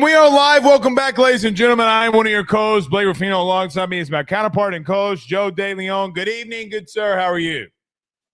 We are live. Welcome back, ladies and gentlemen. I am one of your co-hosts, Blake Ruffino. Alongside me is my counterpart and co-host, Joe DeLeone. Good evening, good sir. How are you?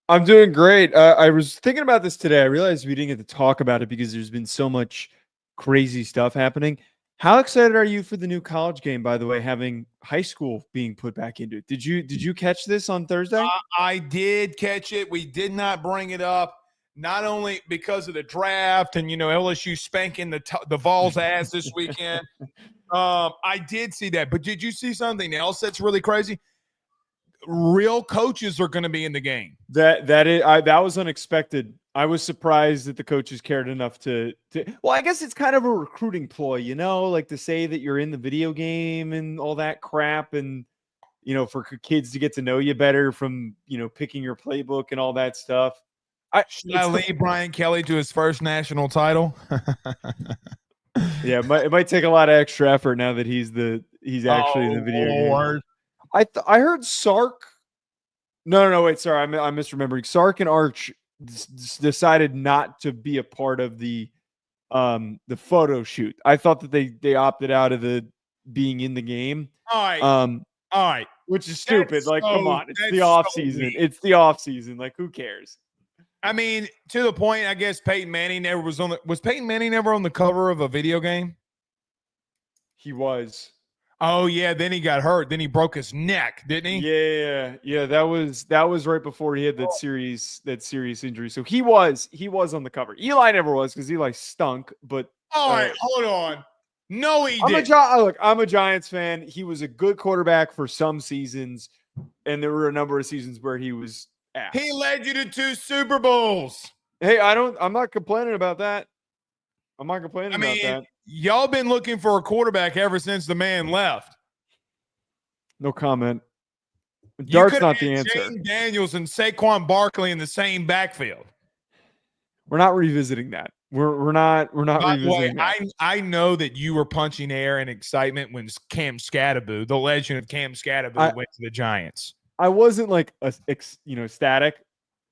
I'm doing great. I was thinking about this today. I realized we didn't get to talk about it because there's been so much crazy stuff happening. How excited are you for the new college game, by the way, having high school being put back into it? Did you catch this on Thursday? I did catch it. We did not bring it up, not only because of the draft and, LSU spanking the Vols' ass this weekend. I did see that. But did you see something else that's really crazy? Real coaches are going to be in the game. That was unexpected. I was surprised that the coaches cared enough to well, I guess it's kind of a recruiting ploy, like to say that you're in the video game and all that crap, and for kids to get to know you better from picking your playbook and all that stuff. Should I lead Brian Kelly to his first national title? Yeah, it might take a lot of extra effort now that he's actually in the video game. I heard Sark. No, wait, sorry, I'm misremembering. Sark and Arch decided not to be a part of the photo shoot. I thought that they opted out of the being in the game. All right. Which is stupid. Come on, it's the off season. It's the off season. Who cares? I mean, to the point, I guess Peyton Manning never was was Peyton Manning never on the cover of a video game? He was. Oh yeah, then he got hurt. Then he broke his neck, didn't he? Yeah. That was right before he had that serious injury. So he was on the cover. Eli never was because Eli stunk. But all right, hold on. No, he didn't. I'm a Giants fan. He was a good quarterback for some seasons, and there were a number of seasons where he was ass. He led you to 2 Super Bowls. Hey, I'm not complaining about that. I'm not complaining about that. Y'all been looking for a quarterback ever since the man left. No comment. Dart's not the answer. Jayden Daniels and Saquon Barkley in the same backfield. We're not revisiting that. We're not revisiting that. I know that you were punching air in excitement when Cam Scatterbo, the legend of Cam Scatterbo, went to the Giants. I wasn't ecstatic.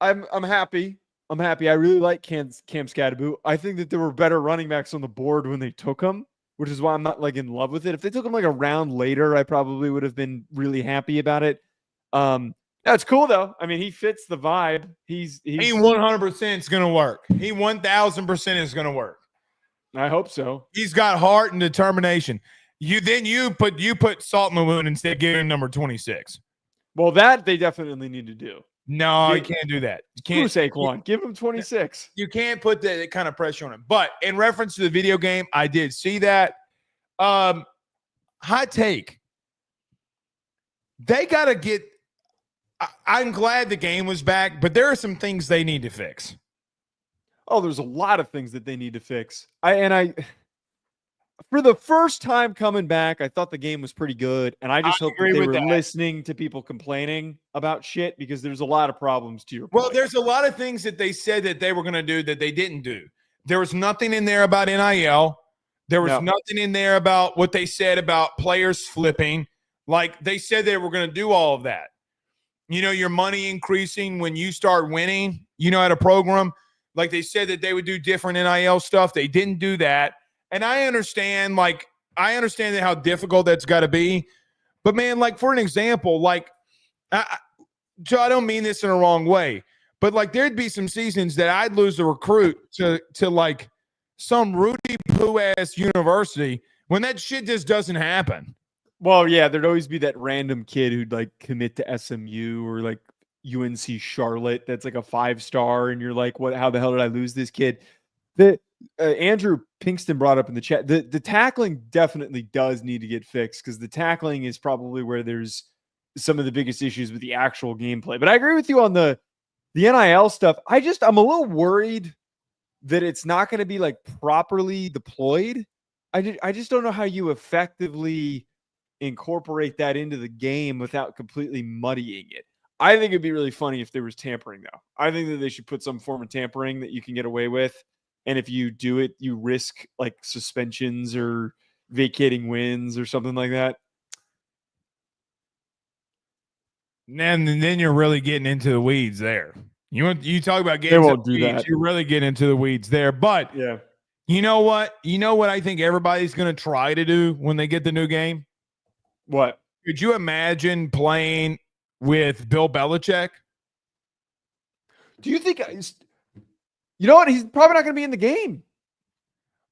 I'm happy. I'm happy. I really like Cam Scatterbo. I think that there were better running backs on the board when they took him, which is why I'm not in love with it. If they took him a round later, I probably would have been really happy about it. That's cool though. I mean, he fits the vibe. He 100% is going to work. He 1,000% is going to work. I hope so. He's got heart and determination. You put Salt in the wound instead of giving him number 26. Well, that they definitely need to do. No, you can't do that. You can't. Saquon. Give him 26. You can't put that kind of pressure on him. But in reference to the video game, I did see that. Hot take. They got to get – I'm glad the game was back, but there are some things they need to fix. Oh, there's a lot of things that they need to fix. For the first time coming back, I thought the game was pretty good, and I just hope that they were listening to people complaining about shit because there's a lot of problems to your point. Well, there's a lot of things that they said that they were going to do that they didn't do. There was nothing in there about NIL. There was nothing in there about what they said about players flipping. They said they were going to do all of that. Your money increasing when you start winning, at a program. They said that they would do different NIL stuff. They didn't do that. And I understand how difficult that's got to be. But, man, for an example, Joe, I don't mean this in a wrong way, but, there'd be some seasons that I'd lose a recruit to some Rudy Poo-ass university when that shit just doesn't happen. Well, yeah, there'd always be that random kid who'd, commit to SMU or, UNC Charlotte that's a 5-star, and you're what? How the hell did I lose this kid? Andrew Pinkston brought up in the chat, the tackling definitely does need to get fixed because the tackling is probably where there's some of the biggest issues with the actual gameplay. But I agree with you on the NIL stuff. I'm a little worried that it's not going to be properly deployed. I just don't know how you effectively incorporate that into the game without completely muddying it. I think it'd be really funny if there was tampering though. I think that they should put some form of tampering that you can get away with. And if you do it, you risk suspensions or vacating wins or something like that. And then you're really getting into the weeds there. You talk about getting into the weeds, you really get into the weeds there. But yeah, You know what? You know what I think everybody's going to try to do when they get the new game? What? Could you imagine playing with Bill Belichick? Do you think you know what? He's probably not going to be in the game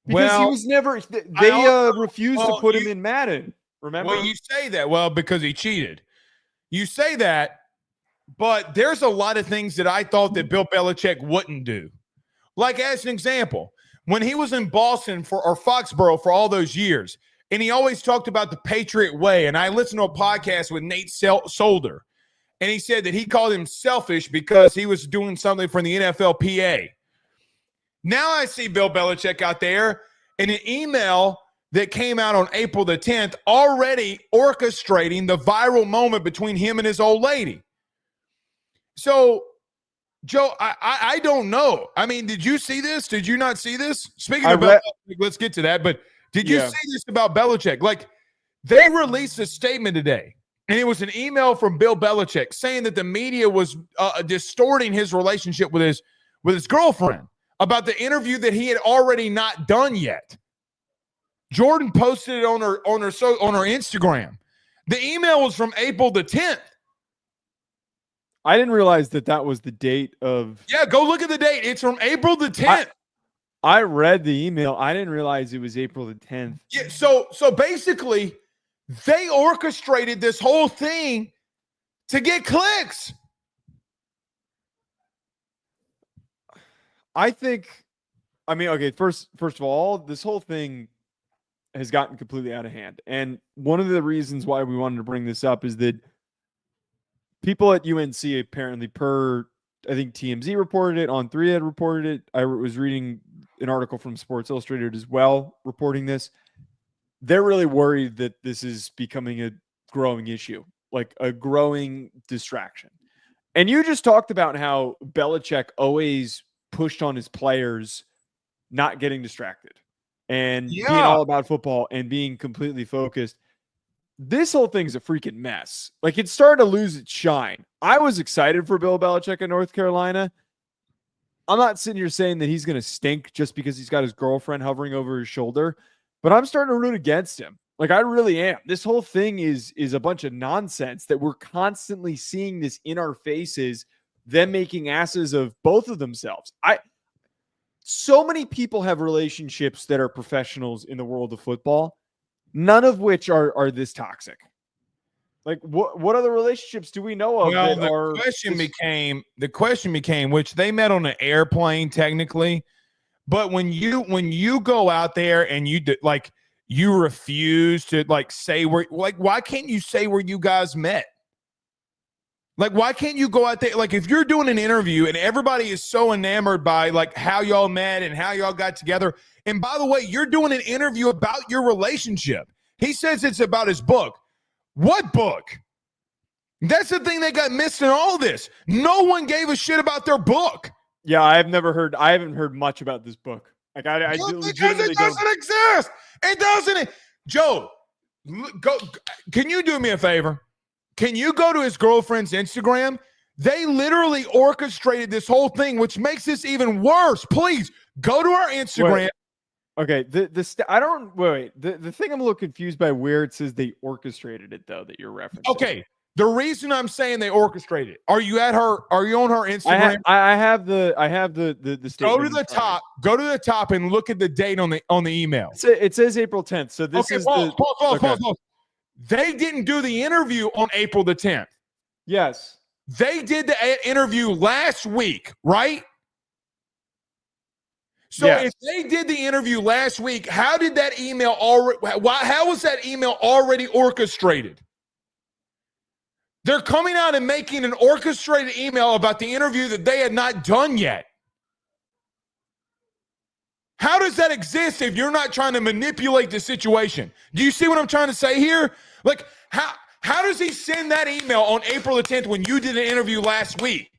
because he was never. They refused to put him in Madden. Remember? Well, you say that. Well, because he cheated. You say that, but there's a lot of things that I thought that Bill Belichick wouldn't do. Like, as an example, when he was in Boston or Foxborough for all those years, and he always talked about the Patriot way, and I listened to a podcast with Nate Solder, and he said that he called him selfish because he was doing something for the NFLPA. Now I see Bill Belichick out there in an email that came out on April the 10th already orchestrating the viral moment between him and his old lady. So, Joe, I don't know. I mean, did you see this? Did you not see this? Speaking of Belichick, let's get to that. But did you see this about Belichick? Like, they released a statement today, and it was an email from Bill Belichick saying that the media was distorting his relationship with his girlfriend about the interview that he had already not done yet. Jordan posted it on her Instagram. The email was from April the 10th. I didn't realize that was the date of. Yeah, go look at the date. It's from April the 10th. I read the email. I didn't realize it was April the 10th. Yeah, so basically, they orchestrated this whole thing to get clicks. Okay, first of all, this whole thing has gotten completely out of hand. And one of the reasons why we wanted to bring this up is that people at UNC apparently, I think TMZ reported it, On3 had reported it. I was reading an article from Sports Illustrated as well reporting this. They're really worried that this is becoming a growing issue, like a growing distraction. And you just talked about how Belichick always pushed on his players not getting distracted and being all about football and being completely focused. This whole thing's a freaking mess. Like, it started to lose its shine. I was excited for Bill Belichick in North Carolina. I'm not sitting here saying that he's going to stink just because he's got his girlfriend hovering over his shoulder, but I'm starting to root against him. Like, I really am. This whole thing is a bunch of nonsense that we're constantly seeing this in our faces, them making asses of both of themselves. So many people have relationships that are professionals in the world of football, none of which are this toxic. Like, what other relationships do we know of? Well, the question became, which they met on an airplane technically, but when you go out there and you refuse to say where, why can't you say where you guys met? Like, why can't you go out there? Like, if you're doing an interview and everybody is so enamored by how y'all met and how y'all got together, and by the way, you're doing an interview about your relationship. He says it's about his book. What book? That's the thing that got missed in all this. No one gave a shit about their book. Yeah, I haven't heard much about this book. Like, because it doesn't exist. It doesn't. Joe, go. Can you do me a favor? Can you go to his girlfriend's Instagram? They literally orchestrated this whole thing, which makes this even worse. Please go to our Instagram. Okay, the thing I'm a little confused by where it says they orchestrated it though that you're referencing. Okay, the reason I'm saying they orchestrated it. Are you on her Instagram? I have the statement. Go to the top. Go to the top and look at the date on the email. It says April 10th. So this is pause. They didn't do the interview on April the 10th. Yes. They did the interview last week, right? So if they did the interview last week, how did that email how was that email already orchestrated? They're coming out and making an orchestrated email about the interview that they had not done yet. How does that exist if you're not trying to manipulate the situation? Do you see what I'm trying to say here? Like, how does he send that email on April the 10th when you did an interview last week?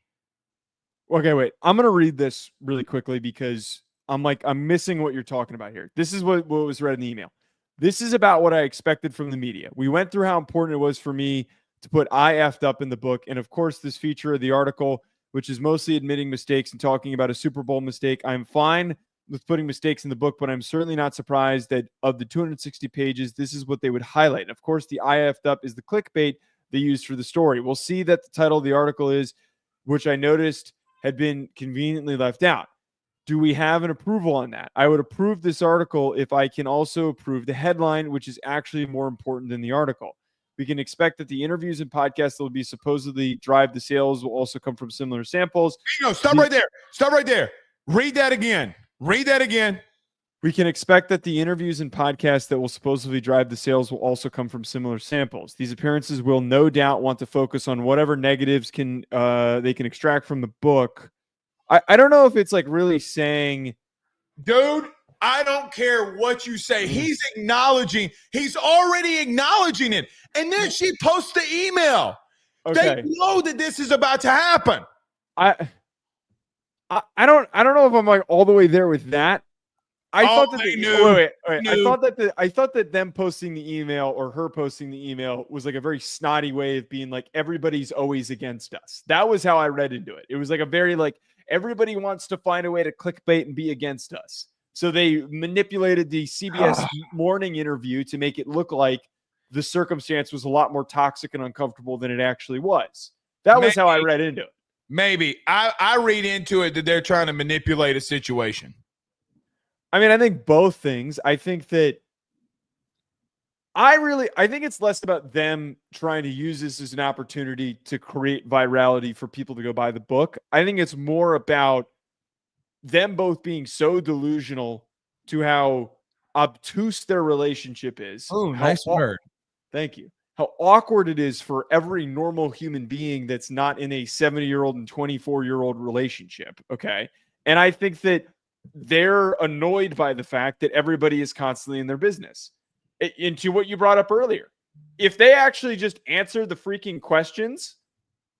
Okay, wait. I'm going to read this really quickly because I'm missing what you're talking about here. This is what was read in the email. This is about what I expected from the media. We went through how important it was for me to put I effed up in the book. And of course, this feature of the article, which is mostly admitting mistakes and talking about a Super Bowl mistake. I'm fine with putting mistakes in the book, but I'm certainly not surprised that of the 260 pages, this is what they would highlight. And of course, the IF'd up is the clickbait they used for the story. We'll see that the title of the article is, which I noticed had been conveniently left out. Do we have an approval on that? I would approve this article if I can also approve the headline, which is actually more important than the article. We can expect that the interviews and podcasts that will be supposedly drive the sales will also come from similar samples. Stop right there. Stop right there. Read that again. Read that again. We can expect that the interviews and podcasts that will supposedly drive the sales will also come from similar samples. These appearances will no doubt want to focus on whatever negatives they can extract from the book. I don't know if it's like really saying, dude, I don't care what you say. He's already acknowledging it. And then she posts the email. Okay. They know that this is about to happen. I don't know if I'm like all the way there with that. I thought that them posting the email or her posting the email was like a very snotty way of being like, everybody's always against us. That was how I read into it. It was like a very like, everybody wants to find a way to clickbait and be against us. So they manipulated the CBS morning interview to make it look like the circumstance was a lot more toxic and uncomfortable than it actually was. That was how I read into it. Maybe. I read into it that they're trying to manipulate a situation. I mean, I think both things. I think that I think it's less about them trying to use this as an opportunity to create virality for people to go buy the book. I think it's more about them both being so delusional to how obtuse their relationship is. Oh, nice word. Thank you. How awkward it is for every normal human being that's not in a 70-year-old and 24-year-old relationship. Okay. And I think that they're annoyed by the fact that everybody is constantly in their business. Into what you brought up earlier. If they actually just answered the freaking questions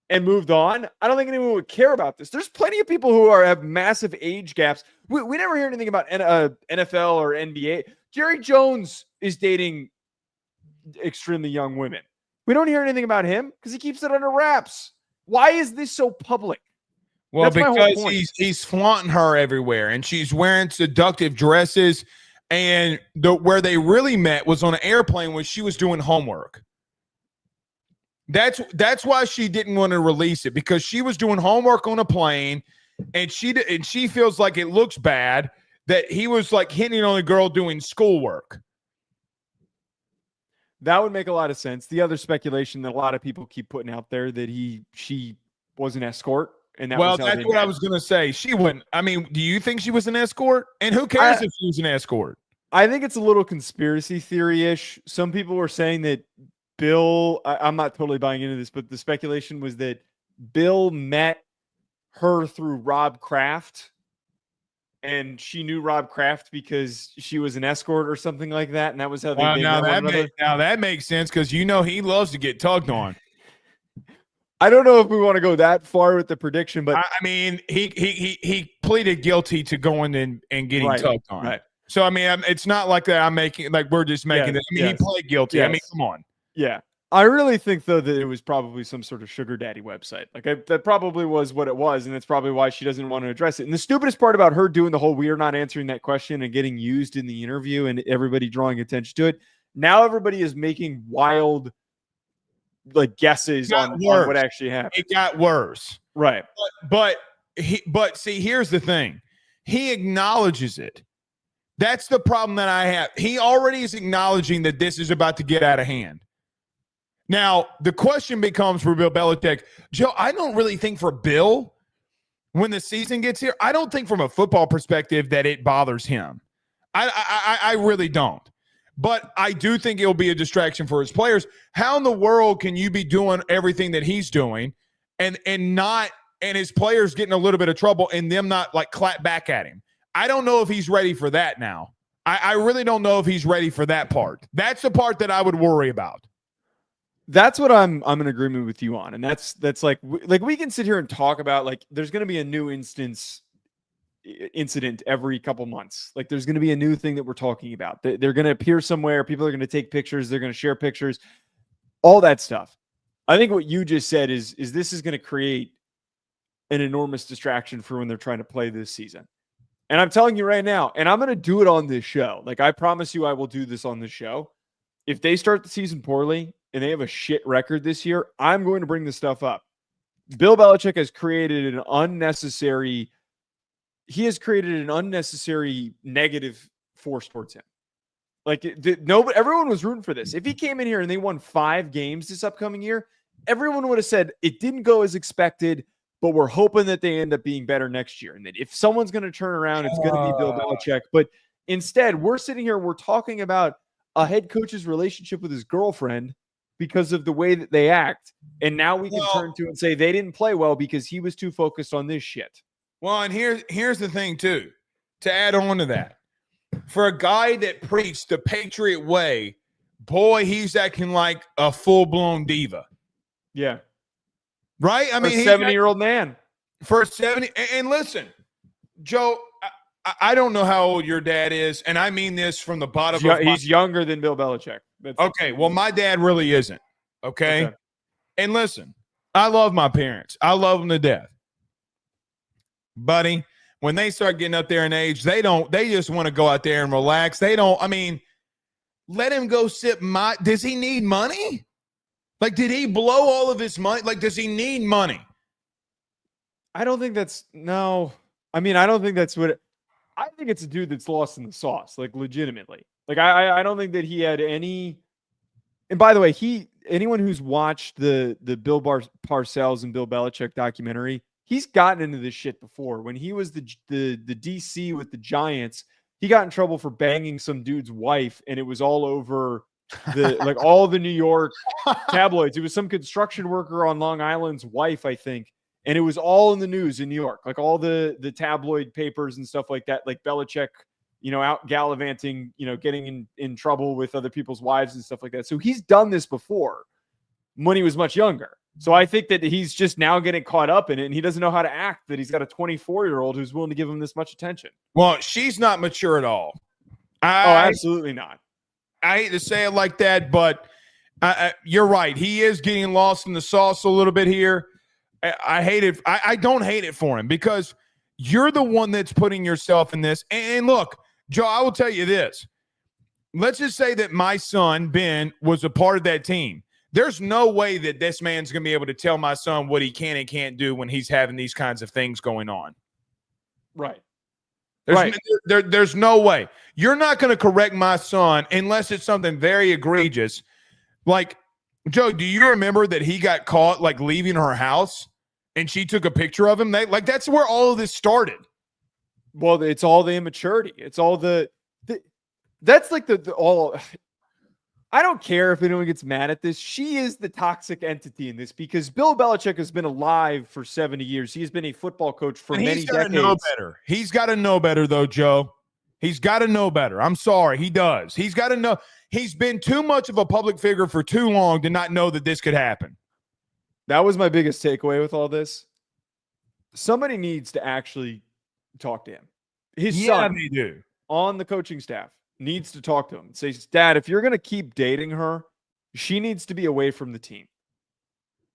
and moved on, I don't think anyone would care about this. There's plenty of people who have massive age gaps. We never hear anything about NFL or NBA. Jerry Jones is dating extremely young women. We don't hear anything about him because he keeps it under wraps. Why is this so public? Well, because he's flaunting her everywhere, and she's wearing seductive dresses. And where they really met was on an airplane when she was doing homework. That's why she didn't want to release it, because she was doing homework on a plane, and she feels like it looks bad that he was like hitting on a girl doing schoolwork. That would make a lot of sense. The other speculation that a lot of people keep putting out there that she was an escort. And that's what I was going to say. She wouldn't. I mean, do you think she was an escort? And who cares if she was an escort? I think it's a little conspiracy theory-ish. Some people were saying that Bill, I'm not totally buying into this, but the speculation was that Bill met her through Rob Kraft, and she knew Rob Kraft because she was an escort or something like that, and that was how they now that makes sense, because he loves to get tugged on. I don't know if we want to go that far with the prediction, but I mean, he pleaded guilty to going and getting tugged on. Right. So I mean, it's not like that. We're just making it. I mean, he pled guilty. Yes. I mean, come on. Yeah, I really think though that it was probably some sort of sugar daddy website. Like that probably was what it was, and that's probably why she doesn't want to address it. And the stupidest part about her doing the whole "we're not answering that question" and getting used in the interview and everybody drawing attention to it. Now everybody is making wild like guesses on what actually happened. It got worse. Right. But see, here's the thing. He acknowledges it. That's the problem that I have. He already is acknowledging that this is about to get out of hand. Now, the question becomes for Bill Belichick, Joe, I don't really think for Bill, when the season gets here, I don't think from a football perspective that it bothers him. I really don't. But I do think it'll be a distraction for his players. How in the world can you be doing everything that he's doing and his players getting a little bit of trouble and them not like clap back at him? I don't know if he's ready for that now. I really don't know if he's ready for that part. That's the part that I would worry about. That's what I'm in agreement with you on. And that's like we can sit here and talk about like there's going to be a new incident every couple months. Like there's going to be a new thing that we're talking about. They're going to appear somewhere. People are going to take pictures. They're going to share pictures, all that stuff. I think what you just said is this is going to create an enormous distraction for when they're trying to play this season. And I'm telling you right now, and I'm going to do it on this show. Like, I promise you I will do this on this show. If they start the season poorly and they have a shit record this year, I'm going to bring this stuff up. Bill Belichick has created an unnecessary negative force towards him. Like, everyone was rooting for this. If he came in here and they won 5 games this upcoming year, everyone would have said it didn't go as expected, but we're hoping that they end up being better next year. And that if someone's going to turn around, it's going to be Bill Belichick. But instead, we're sitting here, we're talking about a head coach's relationship with his girlfriend because of the way that they act. And now we can turn to and say they didn't play well because he was too focused on this shit. Well, and here's the thing, too, to add on to that. For a guy that preached the Patriot way, boy, he's acting like a full-blown diva. Yeah. Right? I mean, a 70-year-old man. For a 70. And listen, Joe, I don't know how old your dad is, and I mean this from the bottom of my heart. He's younger than Bill Belichick. Okay, well, my dad really isn't. Okay? And listen, I love my parents. I love them to death. Buddy, when they start getting up there in age, they just want to go out there and relax. Let him go sip does he need money? Like, did he blow all of his money? Like, does he need money? I don't think that's I don't think that's what I think it's a dude that's lost in the sauce, like legitimately. Like I don't think that he had any. And by the way, anyone who's watched the Bill Parcells and Bill Belichick documentary, he's gotten into this shit before. When he was the DC with the Giants, he got in trouble for banging some dude's wife, and it was all over all the New York tabloids. It was some construction worker on Long Island's wife, I think. And it was all in the news in New York, like all the tabloid papers and stuff like that, like Belichick, out gallivanting, getting in trouble with other people's wives and stuff like that. So he's done this before when he was much younger. So I think that he's just now getting caught up in it, and he doesn't know how to act, that he's got a 24-year-old who's willing to give him this much attention. Well, she's not mature at all. Absolutely not. I hate to say it like that, but you're right. He is getting lost in the sauce a little bit here. I hate it. I don't hate it for him because you're the one that's putting yourself in this. And look, Joe, I will tell you this. Let's just say that my son, Ben, was a part of that team. There's no way that this man's going to be able to tell my son what he can and can't do when he's having these kinds of things going on. Right. There's no way. You're not going to correct my son unless it's something very egregious. Like, Joe, do you remember that he got caught, like, leaving her house and she took a picture of him? That's where all of this started. Well, it's all the immaturity. It's all that's like all. I don't care if anyone gets mad at this. She is the toxic entity in this because Bill Belichick has been alive for 70 years. He has been a football coach for many decades. Know better. He's got to know better, though, Joe. He's got to know better. I'm sorry. He does. He's got to know. He's been too much of a public figure for too long to not know that this could happen. That was my biggest takeaway with all this. Somebody needs to actually talk to him. His son, they do. On the coaching staff, needs to talk to him and say, Dad, if you're going to keep dating her, she needs to be away from the team.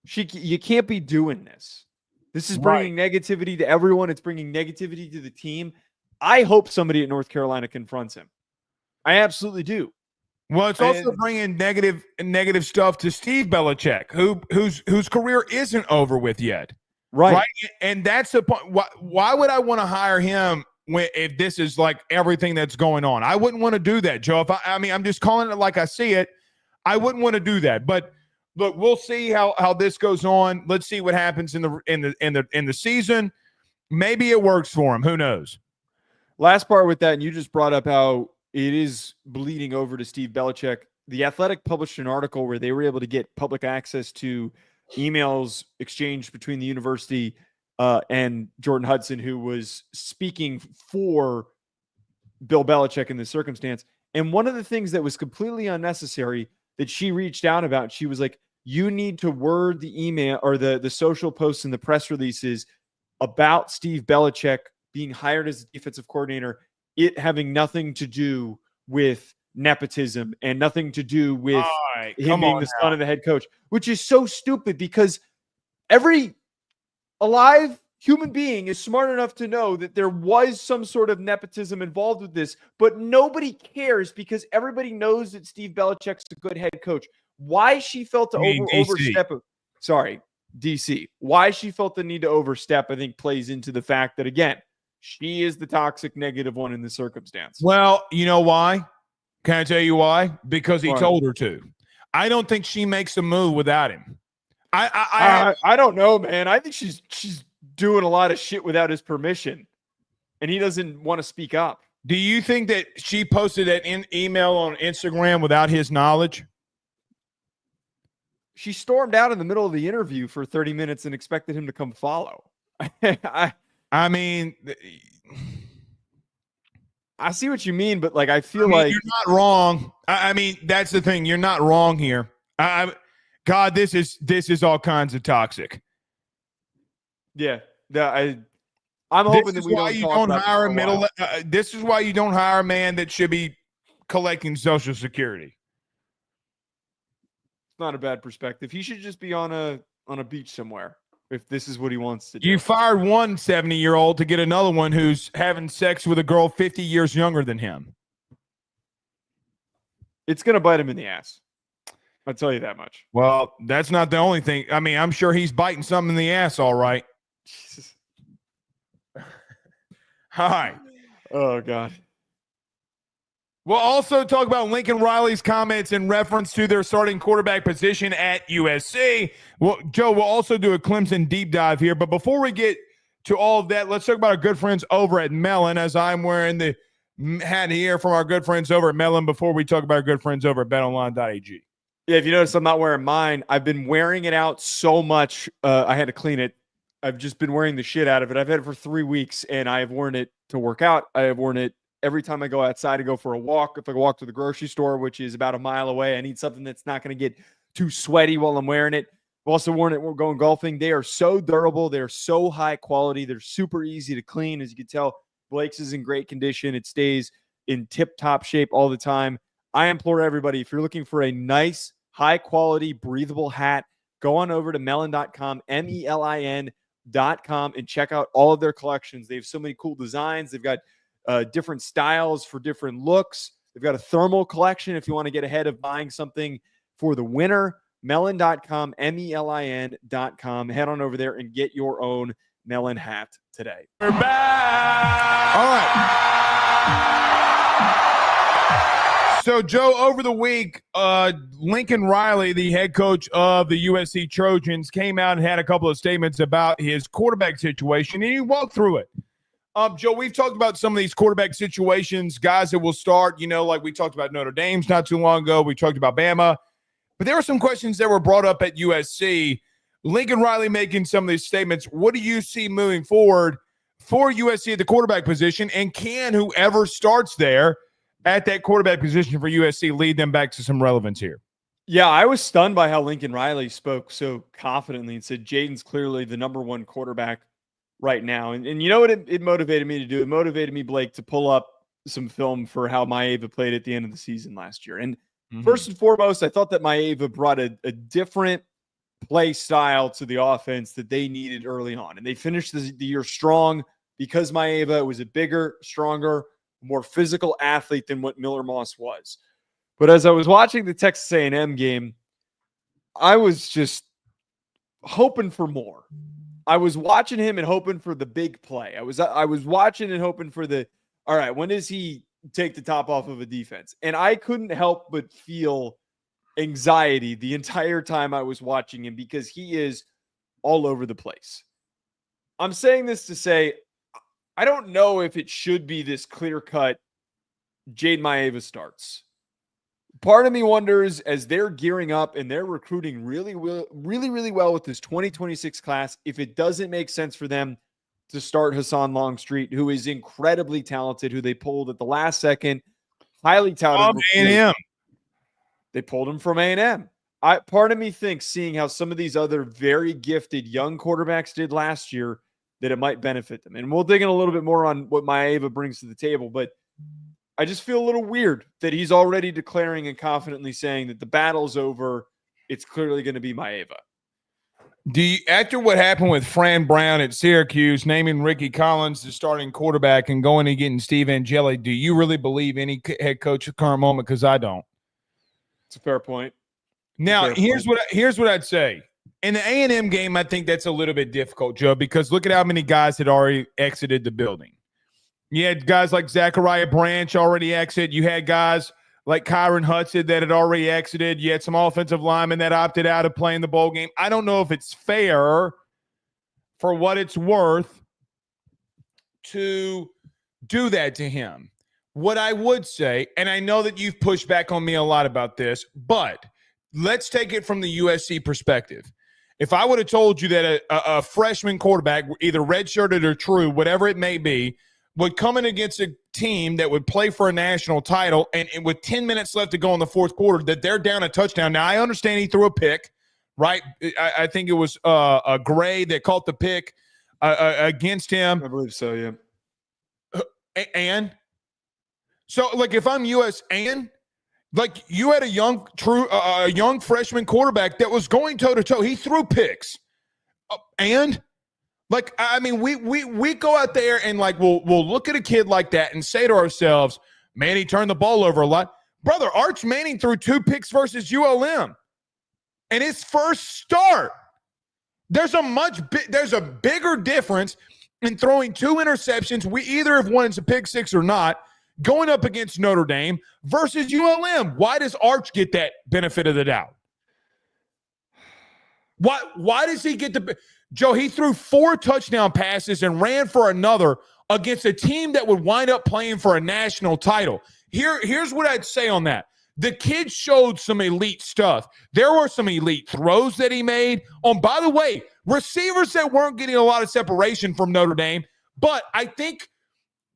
You can't be doing this. This is bringing negativity to everyone. It's bringing negativity to the team. I hope somebody at North Carolina confronts him. I absolutely do. Well, it's also bringing negative stuff to Steve Belichick, whose career isn't over with yet. Right? And that's the point. Why would I want to hire him if this is like everything that's going on? I wouldn't want to do that, Joe. I'm just calling it like I see it. I wouldn't want to do that. But look, we'll see how this goes on. Let's see what happens in the season. Maybe it works for him. Who knows? Last part with that, and you just brought up how it is bleeding over to Steve Belichick. The Athletic published an article where they were able to get public access to emails exchanged between the university and Jordan Hudson, who was speaking for Bill Belichick in this circumstance. And one of the things that was completely unnecessary that she reached out about, she was like, you need to word the email or the social posts and the press releases about Steve Belichick being hired as a defensive coordinator, it having nothing to do with nepotism and nothing to do with him being the son of the head coach, which is so stupid because every alive human being is smart enough to know that there was some sort of nepotism involved with this, but nobody cares because everybody knows that Steve Belichick's a good head coach. Why she felt to overstep. Sorry, DC. Why she felt the need to overstep, I think, plays into the fact that, again, she is the toxic negative one in the circumstance. Well, you know why? Can I tell you why? Because he told her to. I don't think she makes a move without him. I don't know, man. I think she's doing a lot of shit without his permission, and he doesn't want to speak up. Do you think that she posted that email on Instagram without his knowledge? She stormed out in the middle of the interview for 30 minutes and expected him to come follow. I mean, I see what you mean, but like I feel like you're not wrong. I mean, that's the thing. You're not wrong here. God, this is all kinds of toxic. Yeah, I'm hoping that we don't hire a middle. This is why you don't hire a man that should be collecting Social Security. It's not a bad perspective. He should just be on a beach somewhere if this is what he wants to do. You fired one 70-year-old to get another one who's having sex with a girl 50 years younger than him. It's going to bite him in the ass. I'll tell you that much. Well, that's not the only thing. I mean, I'm sure he's biting something in the ass, all right. Jesus. Hi. Oh, God. We'll also talk about Lincoln Riley's comments in reference to their starting quarterback position at USC. Well, Joe, we'll also do a Clemson deep dive here. But before we get to all of that, let's talk about our good friends over at Melin, as I'm wearing the hat here from our good friends over at Melin before we talk about our good friends over at betonline.ag. Yeah, if you notice, I'm not wearing mine. I've been wearing it out so much. I had to clean it. I've just been wearing the shit out of it. I've had it for 3 weeks, and I have worn it to work out. I have worn it every time I go outside to go for a walk. If I walk to the grocery store, which is about a mile away, I need something that's not going to get too sweaty while I'm wearing it. I've also worn it when we're going golfing. They are so durable. They're so high quality. They're super easy to clean. As you can tell, Blake's is in great condition. It stays in tip-top shape all the time. I implore everybody, if you're looking for a nice, high-quality, breathable hat, go on over to melin.com, melin.com, and check out all of their collections. They have so many cool designs. They've got different styles for different looks. They've got a thermal collection if you want to get ahead of buying something for the winter. Melin.com, melin.com. Head on over there and get your own Melin hat today. We're back. All right. So, Joe, over the week, Lincoln Riley, the head coach of the USC Trojans, came out and had a couple of statements about his quarterback situation, and he walked through it. Joe, we've talked about some of these quarterback situations, guys that will start, like we talked about Notre Dame's not too long ago. We talked about Bama. But there were some questions that were brought up at USC. Lincoln Riley making some of these statements. What do you see moving forward for USC at the quarterback position? And can whoever starts there at that quarterback position for USC lead them back to some relevance here? Yeah, I was stunned by how Lincoln Riley spoke so confidently and said Jayden's clearly the number one quarterback right now. And you know what it motivated me to do? It motivated me, Blake, to pull up some film for how Maiava played at the end of the season last year. And first and foremost, I thought that Maiava brought a different play style to the offense that they needed early on. And they finished the year strong because Maiava was a bigger, stronger, more physical athlete than what Miller Moss was. But as I was watching the Texas A&M game, I was just hoping for more. I was watching him and hoping for the big play. I was watching and hoping for all right, when does he take the top off of a defense? And I couldn't help but feel anxiety the entire time I was watching him because he is all over the place. I'm saying this to say, I don't know if it should be this clear-cut Jayden Maiava starts. Part of me wonders, as they're gearing up and they're recruiting really well with this 2026 class, if it doesn't make sense for them to start Hassan Longstreet, who is incredibly talented, who they pulled at the last second, highly touted. A&M. They pulled him from A&M. Part of me thinks, seeing how some of these other very gifted young quarterbacks did last year, that it might benefit them. And we'll dig in a little bit more on what Maiava brings to the table, but I just feel a little weird that he's already declaring and confidently saying that the battle's over. It's clearly going to be Maiava. After what happened with Fran Brown at Syracuse, naming Ricky Collins the starting quarterback and going and getting Steve Angeli, do you really believe any head coach at the current moment? Because I don't. It's a fair point. Now, here's what I'd say. In the A&M game, I think that's a little bit difficult, Joe, because look at how many guys had already exited the building. You had guys like Zachariah Branch already exit. You had guys like Kyron Hudson that had already exited. You had some offensive linemen that opted out of playing the bowl game. I don't know if it's fair, for what it's worth, to do that to him. What I would say, and I know that you've pushed back on me a lot about this, but let's take it from the USC perspective. If I would have told you that a freshman quarterback, either redshirted or true, whatever it may be, would come in against a team that would play for a national title and with 10 minutes left to go in the fourth quarter, that they're down a touchdown. Now, I understand he threw a pick, right? I think it was a Gray that caught the pick against him. I believe so, yeah. And so, like, if I'm US and – like, you had a young freshman quarterback that was going toe-to-toe. He threw picks. And, like, I mean, we go out there and, like, we'll look at a kid like that and say to ourselves, man, he turned the ball over a lot. Brother, Arch Manning threw 2 picks versus ULM. And his first start. There's a bigger difference in throwing 2 interceptions. We either have won it's a pick six or not, going up against Notre Dame versus ULM. Why does Arch get that benefit of the doubt? Why does he get the – Joe, he threw 4 touchdown passes and ran for another against a team that would wind up playing for a national title. Here's what I'd say on that. The kid showed some elite stuff. There were some elite throws that he made. By the way, receivers that weren't getting a lot of separation from Notre Dame. But I think –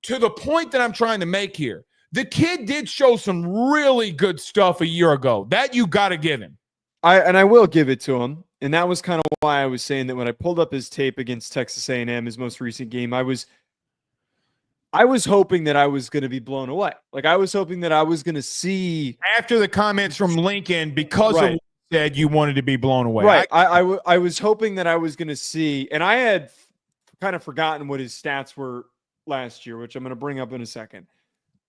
to the point that I'm trying to make here, the kid did show some really good stuff a year ago. That you got to give him. I will give it to him. And that was kind of why I was saying that when I pulled up his tape against Texas A&M, his most recent game, I was hoping that I was going to be blown away. Like, I was hoping that I was going to see. After the comments from Lincoln, because of what you said, you wanted to be blown away. Right. I was hoping that I was going to see, and I had kind of forgotten what his stats were last year, which I'm going to bring up in a second.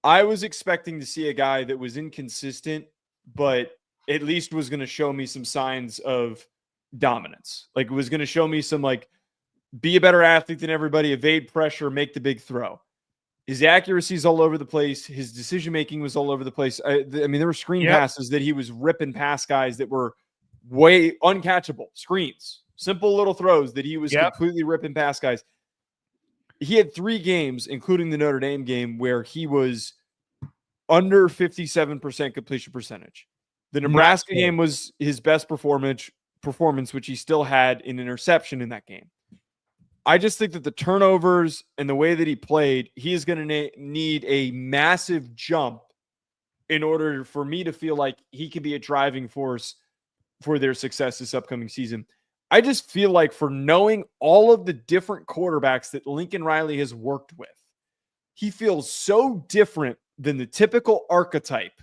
I was expecting to see a guy that was inconsistent, but at least was going to show me some signs of dominance. Like, it was going to show me some, like, be a better athlete than everybody, evade pressure, make the big throw. His accuracy is all over the place. His decision-making was all over the place. I mean, there were screen passes that he was ripping past guys that were way uncatchable. Screens, simple little throws that he was completely ripping past guys. He had 3 games, including the Notre Dame game, where he was under 57% completion percentage. The Nebraska game was his best performance, which he still had an interception in that game. I just think that the turnovers and the way that he played, he is going to need a massive jump in order for me to feel like he can be a driving force for their success this upcoming season. I just feel like, for knowing all of the different quarterbacks that Lincoln Riley has worked with, he feels so different than the typical archetype.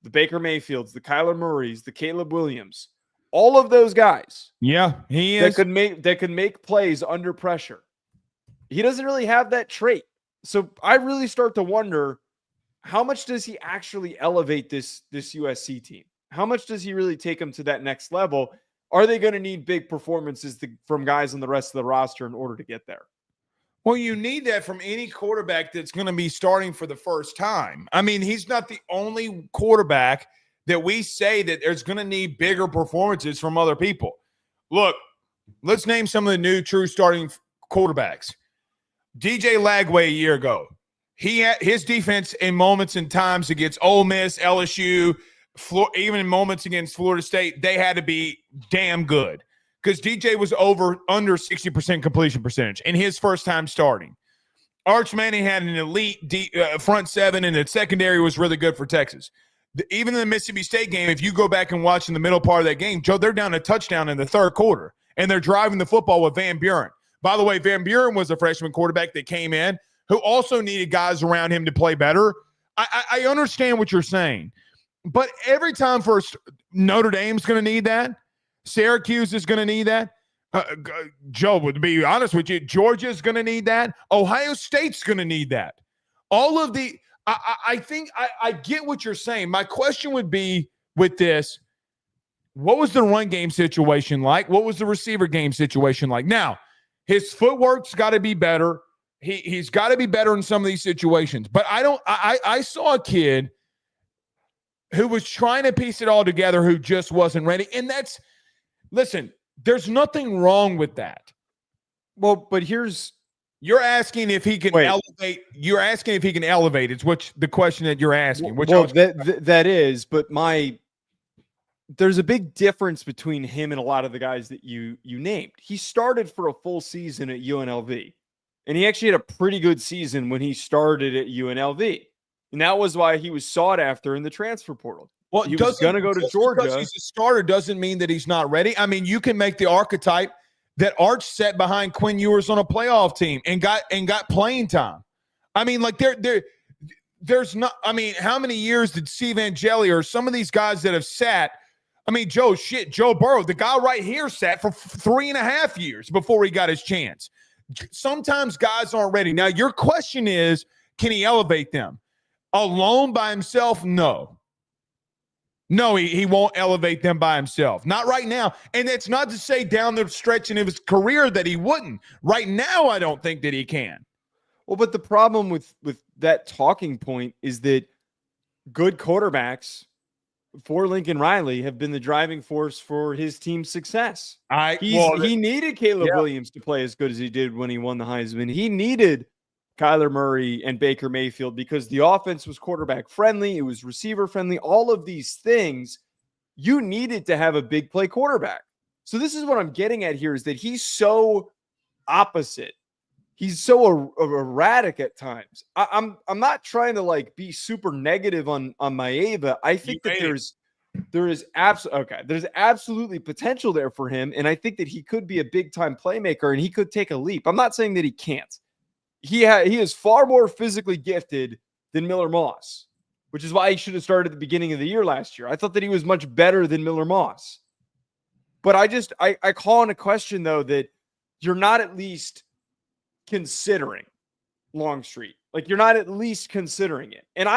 The Baker Mayfields, the Kyler Murrays, the Caleb Williams, all of those guys. Yeah, he is. That could make plays under pressure. He doesn't really have that trait. So I really start to wonder, how much does he actually elevate this USC team? How much does he really take them to that next level? Are they going to need big performances from guys on the rest of the roster in order to get there? Well, you need that from any quarterback that's going to be starting for the first time. I mean, he's not the only quarterback that we say that there's going to need bigger performances from other people. Look, let's name some of the new true starting quarterbacks. DJ Lagway a year ago. He had his defense in moments and times against Ole Miss, LSU, even in moments against Florida State, they had to be damn good, because DJ was under 60% completion percentage in his first time starting. Arch Manning had an elite front seven, and the secondary was really good for Texas. Even in the Mississippi State game, if you go back and watch in the middle part of that game, Joe, they're down a touchdown in the third quarter, and they're driving the football with Van Buren. By the way, Van Buren was a freshman quarterback that came in who also needed guys around him to play better. I understand what you're saying. But every time Notre Dame's going to need that. Syracuse is going to need that. Joe, to be honest with you, Georgia's going to need that. Ohio State's going to need that. All of the I think I get what you're saying. My question would be with this, what was the run game situation like? What was the receiver game situation like? Now, his footwork's got to be better. He's got to be better in some of these situations. But I saw a kid who was trying to piece it all together who just wasn't ready. And listen, there's nothing wrong with that. Well, but you're asking if he can elevate. You're asking if he can elevate. It's the question that you're asking. That is, but there's a big difference between him and a lot of the guys that you named. He started for a full season at UNLV, and he actually had a pretty good season when he started at UNLV. And that was why he was sought after in the transfer portal. Well, he was going to go to Georgia. Because he's a starter doesn't mean that he's not ready. I mean, you can make the archetype that Arch set behind Quinn Ewers on a playoff team and got playing time. I mean, like there's not. I mean, how many years did Steve Angeli or some of these guys that have sat? I mean, Joe Burrow, the guy right here sat for 3.5 years before he got his chance. Sometimes guys aren't ready. Now, your question is, can he elevate them? Alone by himself? No. No, he won't elevate them by himself. Not right now. And it's not to say down the stretch in his career that he wouldn't. Right now, I don't think that he can. Well, but the problem with that talking point is that good quarterbacks for Lincoln Riley have been the driving force for his team's success. He needed Caleb Williams to play as good as he did when he won the Heisman. He needed Kyler Murray and Baker Mayfield because the offense was quarterback friendly. It was receiver friendly. All of these things, you needed to have a big play quarterback. So this is what I'm getting at here is that he's so opposite. He's so erratic at times. I'm not trying to be super negative on Maiava. I think that there's absolutely potential there for him. And I think that he could be a big time playmaker and he could take a leap. I'm not saying that he can't. He is far more physically gifted than Miller Moss, which is why he should have started at the beginning of the year last year. I thought that he was much better than Miller Moss. But I call into question, though, that you're not at least considering Longstreet. Like, you're not at least considering it. And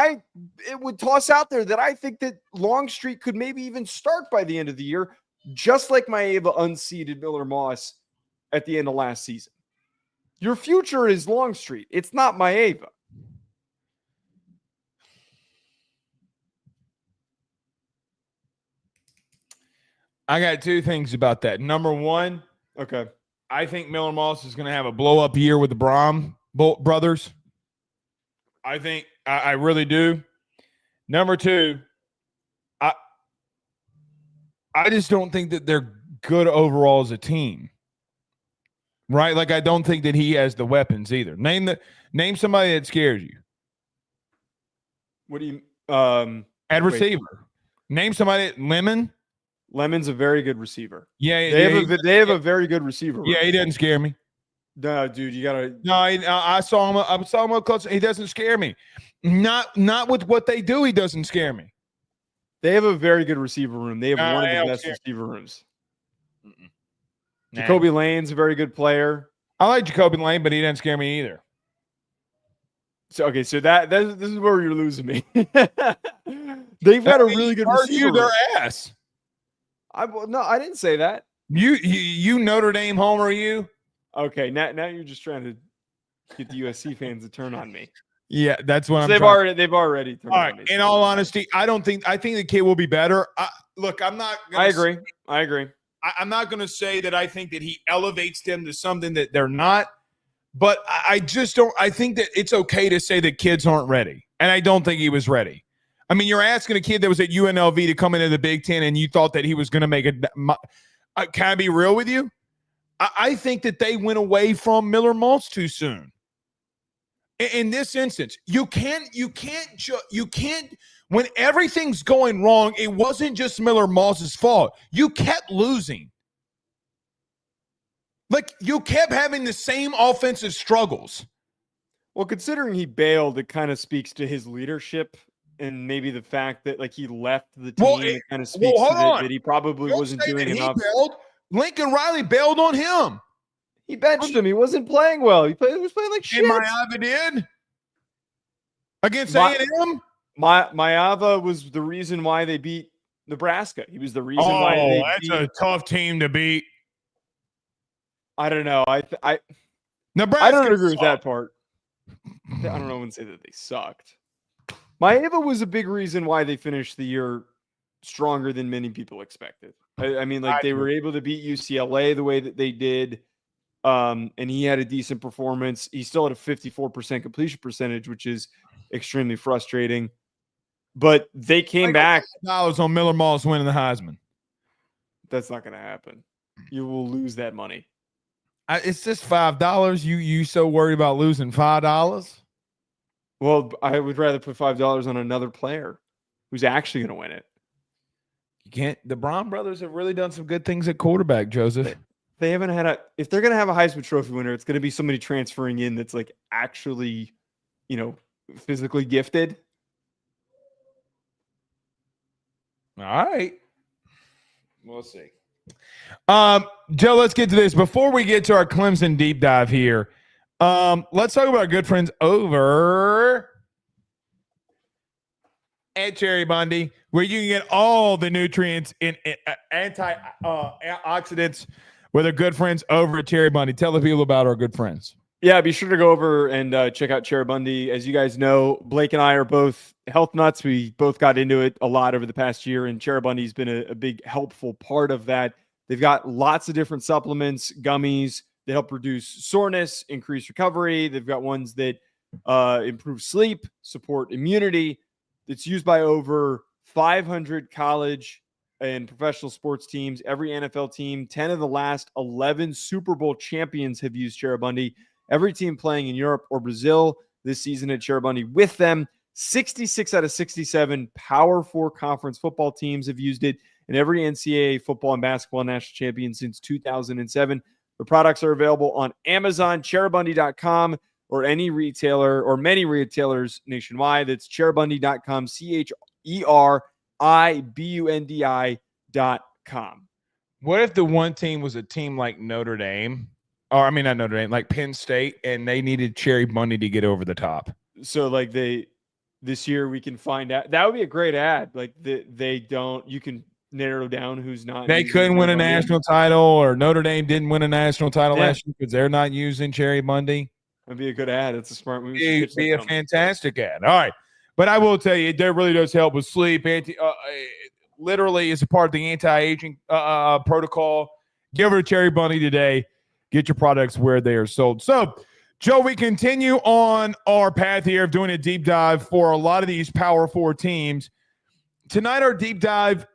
it would toss out there that I think that Longstreet could maybe even start by the end of the year, just like Maiava unseated Miller Moss at the end of last season. Your future is Longstreet. It's not Maiava. I got two things about that. Number one, okay, I think Miller Moss is going to have a blow-up year with the Brom brothers. I really do. Number two, I just don't think that they're good overall as a team. Right? Like, I don't think that he has the weapons either. Name somebody that scares you. What do you at receiver? Name somebody. Lemon's a very good receiver. Yeah, they have a very good receiver. Yeah, he doesn't scare me. No, dude, you gotta. No, I saw him. I saw him up close. He doesn't scare me. Not with what they do. He doesn't scare me. They have a very good receiver room. They have one of the best receiver rooms. Jacoby Lane's a very good player. I like Jacoby Lane, but he doesn't scare me either. So this is where you're losing me. They've got a really good receiver. Their ass. No, I didn't say that. You Notre Dame homer, you. Okay, now you're just trying to get the USC fans to turn on me. Yeah, that's what they've already turned on me. In all honesty, I think the kid will be better. I'm not. I agree. I'm not going to say that I think that he elevates them to something that they're not, but I just don't. I think that it's okay to say that kids aren't ready, and I don't think he was ready. I mean, you're asking a kid that was at UNLV to come into the Big Ten, and you thought that he was going to make it. Can I be real with you? I think that they went away from Miller Moss too soon. In this instance, you can't. When everything's going wrong, it wasn't just Miller Moss's fault. You kept losing. Like, you kept having the same offensive struggles. Well, considering he bailed, it kind of speaks to his leadership and maybe the fact that he left the team. It kind of speaks to that he probably wasn't doing enough. Lincoln Riley bailed on him. He benched him. He wasn't playing well. He was playing like shit. And Maiava did against A&M. Maiava was the reason why they beat Nebraska. He was the reason why they beat. That's a tough team to beat. I don't know. Nebraska. I don't agree with that part. I don't know when to say that they sucked. Maiava was a big reason why they finished the year stronger than many people expected. I mean, like they were able to beat UCLA the way that they did. And he had a decent performance. He still had a 54% completion percentage, which is extremely frustrating. But they came back. $5 on Miller Moss winning the Heisman. That's not going to happen. You will lose that money. It's just $5. You so worried about losing $5? Well, I would rather put $5 on another player who's actually going to win it. You can't. The Brown brothers have really done some good things at quarterback, Joseph. They haven't had if they're going to have a Heisman Trophy winner, it's going to be somebody transferring in that's like actually, physically gifted. All right. We'll see. Joe, let's get to this. Before we get to our Clemson deep dive here, let's talk about our good friends over at Cheribundi, where you can get all the nutrients in antioxidants with our good friends over at Cheribundi. Tell the people about our good friends. Yeah, be sure to go over and check out Cheribundi. As you guys know, Blake and I are both health nuts. We both got into it a lot over the past year, and Cheribundi's been a big helpful part of that. They've got lots of different supplements, gummies that help reduce soreness, increase recovery. They've got ones that improve sleep, support immunity. It's used by over 500 college and professional sports teams, every NFL team. 10 of the last 11 Super Bowl champions have used Cheribundi. Every team playing in Europe or Brazil this season at Cheribundi with them. 66 out of 67 Power 4 conference football teams have used it, and every NCAA football and basketball national champion since 2007. The products are available on Amazon, cheribundi.com, or any retailer or many retailers nationwide. That's cheribundi.com, cheribundi.com. What if the one team was a team like Notre Dame? Or, I mean, not Notre Dame, like Penn State, and they needed Cheribundi to get over the top. So, like, this year we can find out. That would be a great ad. Like, they don't, you can narrow down who's not. They couldn't win a national title, or Notre Dame didn't win a national title last year because they're not using Cheribundi. That'd be a good ad. It's a smart move. It'd be a fantastic ad. All right. But I will tell you, it really does help with sleep. Literally is a part of the anti-aging protocol. Get over to Cheribundi today. Get your products where they are sold. So, Joe, we continue on our path here of doing a deep dive for a lot of these Power 4 teams. Tonight, our deep dive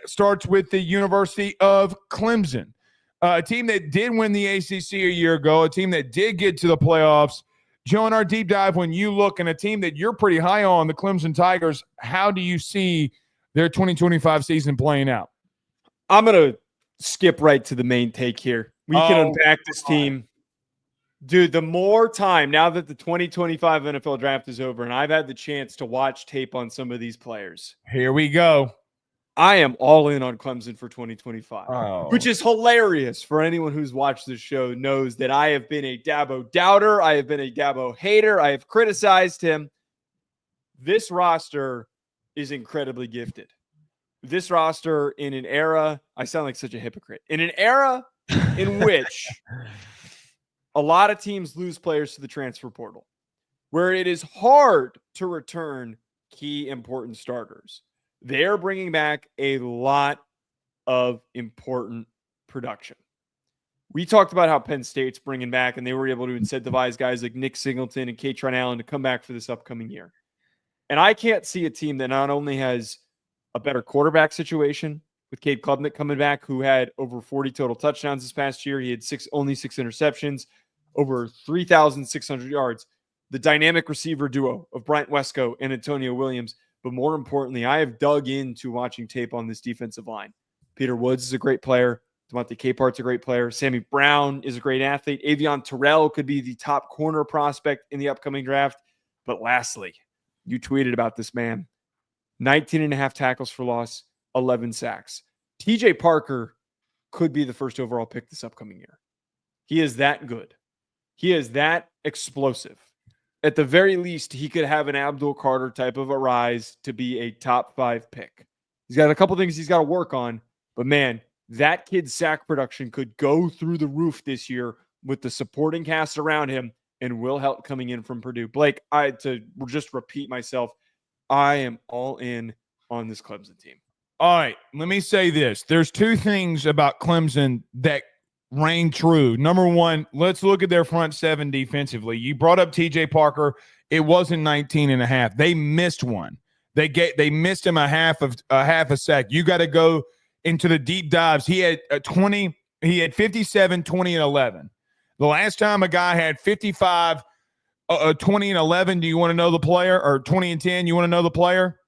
starts with the University of Clemson, a team that did win the ACC a year ago, a team that did get to the playoffs. Joe, in our deep dive, when you look at a team that you're pretty high on, the Clemson Tigers, how do you see their 2025 season playing out? I'm going to skip right to the main take here. We can unpack this team. Dude, the more time, now that the 2025 NFL draft is over and I've had the chance to watch tape on some of these players. Here we go. I am all in on Clemson for 2025, which is hilarious for anyone who's watched this show knows that I have been a Dabo doubter. I have been a Dabo hater. I have criticized him. This roster is incredibly gifted. This roster in an era, I sound like such a hypocrite, in an era in which a lot of teams lose players to the transfer portal, where it is hard to return key important starters. They're bringing back a lot of important production. We talked about how Penn State's bringing back, and they were able to incentivize guys like Nick Singleton and Kate Allen to come back for this upcoming year. And I can't see a team that not only has a better quarterback situation with Cade Klubnik coming back, who had over 40 total touchdowns this past year. He had only six interceptions, over 3,600 yards. The dynamic receiver duo of Bryant Wesco and Antonio Williams. But more importantly, I have dug into watching tape on this defensive line. Peter Woods is a great player. DeMonte Capart's a great player. Sammy Brown is a great athlete. Avion Terrell could be the top corner prospect in the upcoming draft. But lastly, you tweeted about this man. 19 and a half tackles for loss, 11 sacks. TJ Parker could be the first overall pick this upcoming year. He is that good. He is that explosive. At the very least, he could have an Abdul Carter type of a rise to be a top 5 pick. He's got a couple things he's got to work on, but man, that kid's sack production could go through the roof this year with the supporting cast around him and Will Heldt coming in from Purdue. Blake, to just repeat myself, I am all in on this Clemson team. All right, let me say this. There's two things about Clemson that reign true. Number one, let's look at their front seven defensively. You brought up TJ Parker. It wasn't 19 and a half. They missed one. They missed him a half a sack. You got to go into the deep dives. He had 57, 20, and 11. The last time a guy had 55, 20, and 11, do you want to know the player? Or 20 and 10, you want to know the player?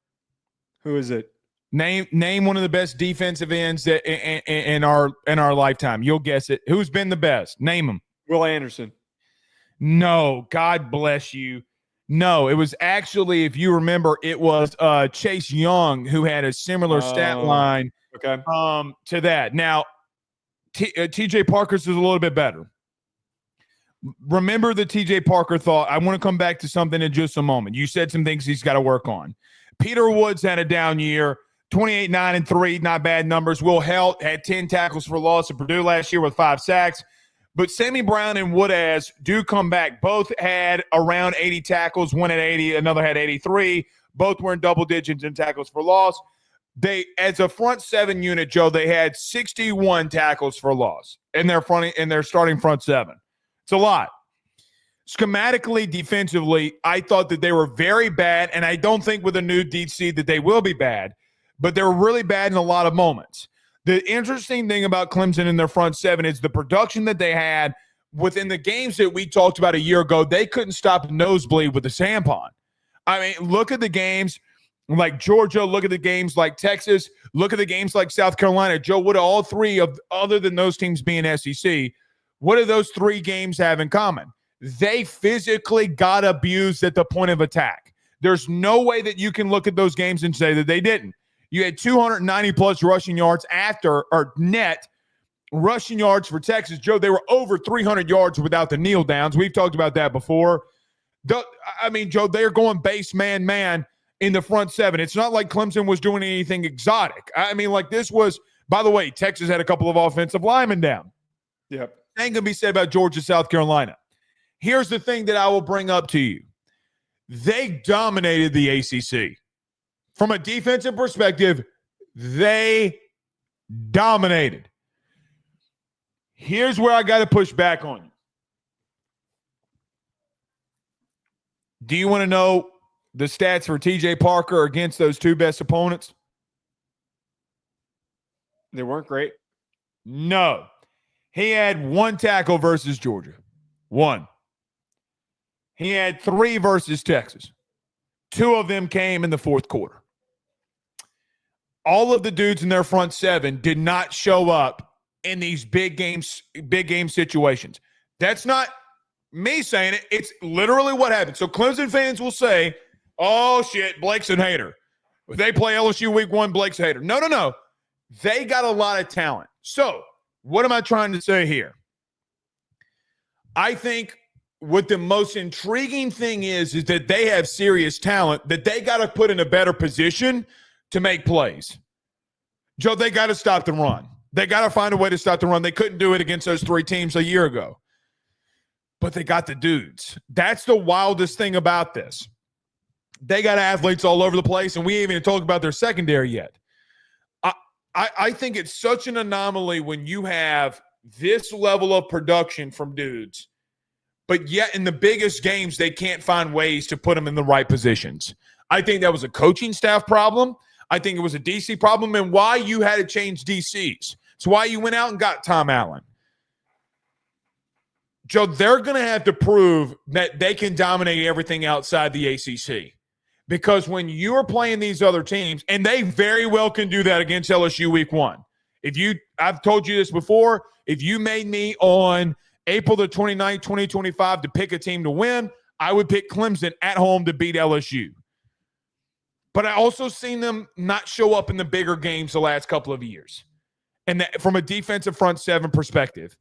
Who is it? Name one of the best defensive ends that in our lifetime. You'll guess it. Who's been the best? Name him. Will Anderson. No, God bless you. No, it was actually, if you remember, it was Chase Young who had a similar stat line to that. Now, TJ Parker's is a little bit better. Remember the TJ Parker thought. I want to come back to something in just a moment. You said some things he's got to work on. Peter Woods had a down year. 28, 9, and 3, not bad numbers. Will Heldt had 10 tackles for loss at Purdue last year with 5 sacks. But Sammy Brown and Woodaz do come back. Both had around 80 tackles. One had 80, another had 83. Both were in double digits in tackles for loss. They, as a front seven unit, Joe, they had 61 tackles for loss in their starting front seven. It's a lot. Schematically, defensively, I thought that they were very bad, and I don't think with a new DC that they will be bad. But they were really bad in a lot of moments. The interesting thing about Clemson in their front seven is the production that they had within the games that we talked about a year ago. They couldn't stop a nosebleed with the sandpon. I mean, look at the games like Georgia. Look at the games like Texas. Look at the games like South Carolina. Joe, what do all three of, other than those teams being SEC, what do those 3 games have in common? They physically got abused at the point of attack. There's no way that you can look at those games and say that they didn't. You had 290-plus rushing yards net rushing yards for Texas. Joe, they were over 300 yards without the kneel downs. We've talked about that before. Joe, they're going base man in the front seven. It's not like Clemson was doing anything exotic. This was, by the way, Texas had a couple of offensive linemen down. Yep. Same can be said about Georgia, South Carolina. Here's the thing that I will bring up to you. They dominated the ACC. From a defensive perspective, they dominated. Here's where I got to push back on you. Do you want to know the stats for TJ Parker against those 2 best opponents? They weren't great. No. He had 1 tackle versus Georgia. 1. He had 3 versus Texas. 2 of them came in the fourth quarter. All of the dudes in their front seven did not show up in these big game situations. That's not me saying it. It's literally what happened. So Clemson fans will say, oh, shit, Blake's a hater. If they play LSU week 1, Blake's a hater. No. They got a lot of talent. So what am I trying to say here? I think what the most intriguing thing is that they have serious talent that they got to put in a better position to make plays. Joe, they got to stop the run. They got to find a way to stop the run. They couldn't do it against those 3 teams a year ago. But they got the dudes. That's the wildest thing about this. They got athletes all over the place, and we ain't even talked about their secondary yet. I think it's such an anomaly when you have this level of production from dudes, but yet in the biggest games, they can't find ways to put them in the right positions. I think that was a coaching staff problem. I think it was a DC problem, and why you had to change DCs. It's why you went out and got Tom Allen. Joe, they're going to have to prove that they can dominate everything outside the ACC. Because when you're playing these other teams, and they very well can do that against LSU week 1. I've told you this before, if you made me on April the 29th, 2025 to pick a team to win, I would pick Clemson at home to beat LSU. But I also seen them not show up in the bigger games the last couple of years. and from a defensive front seven perspective.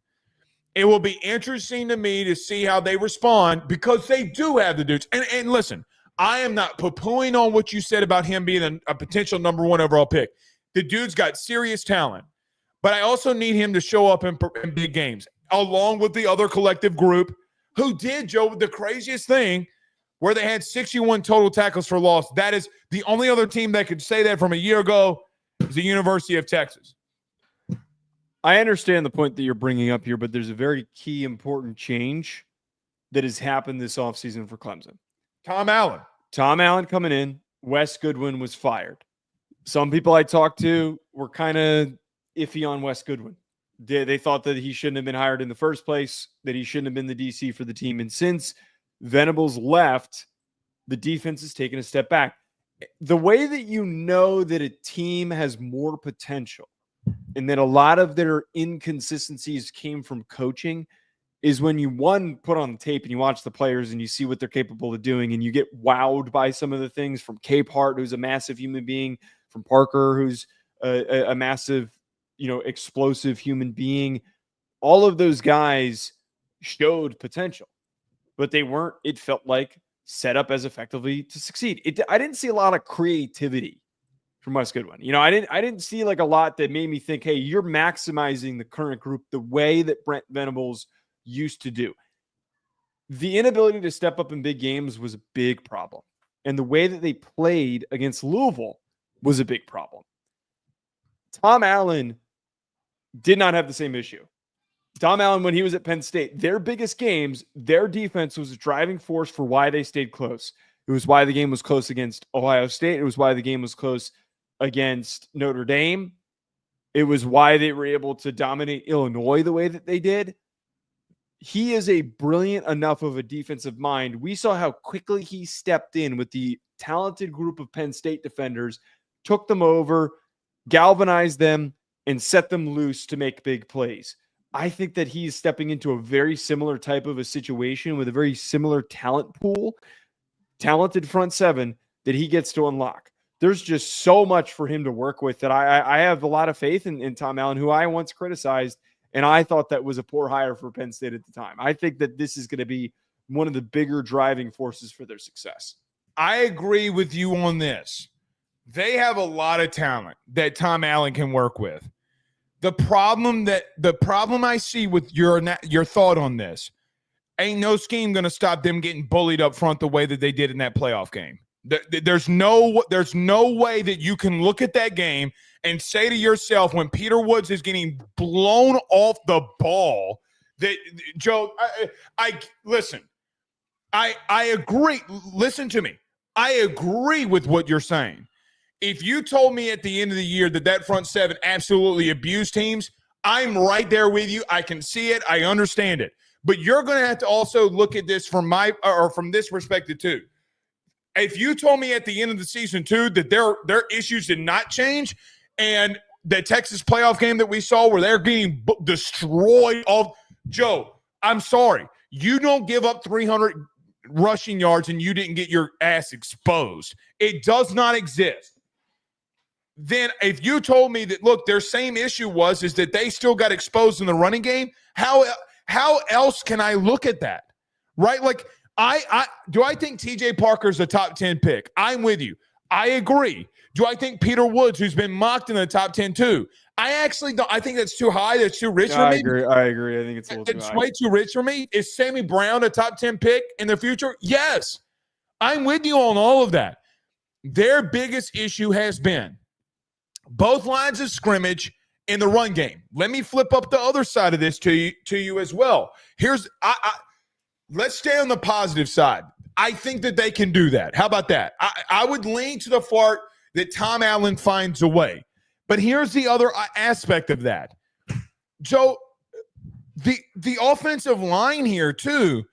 It will be interesting to me to see how they respond because they do have the dudes. And listen, I am not poo-pooing on what you said about him being a potential number 1 overall pick. The dude's got serious talent, but I also need him to show up in big games along with the other collective group who did, Joe, the craziest thing where they had 61 total tackles for loss. That is the only other team that could say that from a year ago is the University of Texas. I understand the point that you're bringing up here, but there's a very key important change that has happened this offseason for Clemson. Tom Allen coming in. Wes Goodwin was fired. Some people I talked to were kind of iffy on Wes Goodwin. They thought that he shouldn't have been hired in the first place, that he shouldn't have been the DC for the team. And since Venables left, the defense has taken a step back. The way that you know that a team has more potential and that a lot of their inconsistencies came from coaching is when you, put on the tape and you watch the players and you see what they're capable of doing and you get wowed by some of the things from Capehart, who's a massive human being, from Parker, who's a massive, explosive human being. All of those guys showed potential, but they weren't, it felt like, set up as effectively to succeed. I didn't see a lot of creativity from Wes Goodwin. I didn't see like a lot that made me think, hey, you're maximizing the current group the way that Brent Venables used to do. The inability to step up in big games was a big problem. And the way that they played against Louisville was a big problem. Tom Allen did not have the same issue. Tom Allen, when he was at Penn State, their biggest games, their defense was a driving force for why they stayed close. It was why the game was close against Ohio State. It was why the game was close against Notre Dame. It was why they were able to dominate Illinois the way that they did. He is a brilliant enough of a defensive mind. We saw how quickly he stepped in with the talented group of Penn State defenders, took them over, galvanized them, and set them loose to make big plays. I think that he's stepping into a very similar type of a situation with a very similar talent pool, talented front seven that he gets to unlock. There's just so much for him to work with that I have a lot of faith in Tom Allen, who I once criticized, and I thought that was a poor hire for Penn State at the time. I think that this is going to be one of the bigger driving forces for their success. I agree with you on this. They have a lot of talent that Tom Allen can work with. The problem I see with your thought on this, ain't no scheme going to stop them getting bullied up front the way that they did in that playoff game. There's no way that you can look at that game and say to yourself when Peter Woods is getting blown off the ball that, Joe, I listen, I agree. Listen to me. I agree with what you're saying. If you told me at the end of the year that front seven absolutely abused teams, I'm right there with you. I can see it. I understand it. But you're going to have to also look at this from this perspective too. If you told me at the end of the season too that their issues did not change, and the Texas playoff game that we saw where they're getting destroyed Joe, I'm sorry. You don't give up 300 rushing yards and you didn't get your ass exposed. It does not exist. Then if you told me that, look, their same issue is that they still got exposed in the running game, how else can I look at that? Right? Like, do I think TJ Parker's a top 10 pick? I'm with you. I agree. Do I think Peter Woods, who's been mocked in the top 10 too? I actually don't. I think that's too high. That's too rich for me. I agree. I think it's a little too high. It's way too rich for me. Is Sammy Brown a top 10 pick in the future? Yes. I'm with you on all of that. Their biggest issue has been both lines of scrimmage in the run game. Let me flip up the other side of this to you as well. Let's stay on the positive side. I think that they can do that. How about that? I would lean to the part that Tom Allen finds a way. But here's the other aspect of that. Joe, the offensive line here too,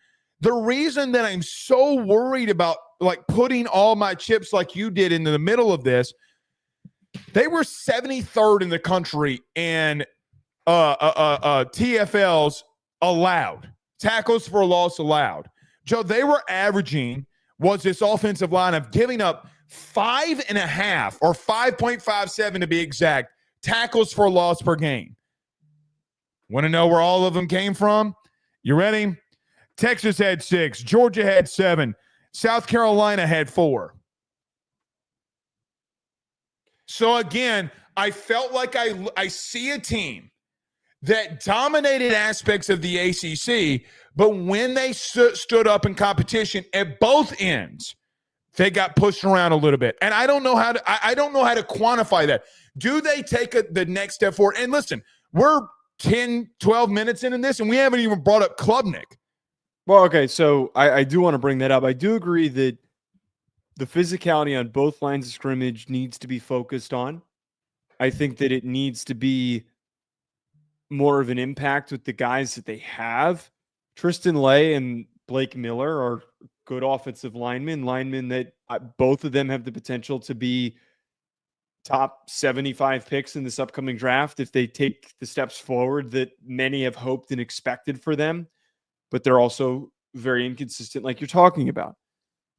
the reason that I'm so worried about like putting all my chips like you did into the middle of this, they were 73rd in the country in TFLs allowed. Tackles for a loss allowed. Joe, they were averaging, this offensive line of giving up 5.5 or 5.57 to be exact tackles for loss per game. Want to know where all of them came from? You ready? Texas had 6. Georgia had 7. South Carolina had 4. So again, I felt like I see a team that dominated aspects of the ACC, but when they stood up in competition at both ends, they got pushed around a little bit. And I don't know how to quantify that. Do they take the next step forward? And listen, we're 10, 12 minutes into this, and we haven't even brought up Klubnik. Well, okay, so I do want to bring that up. I do agree that the physicality on both lines of scrimmage needs to be focused on. I think that it needs to be more of an impact with the guys that they have. Tristan Lay and Blake Miller are good offensive linemen that both of them have the potential to be top 75 picks in this upcoming draft if they take the steps forward that many have hoped and expected for them. But they're also very inconsistent, like you're talking about.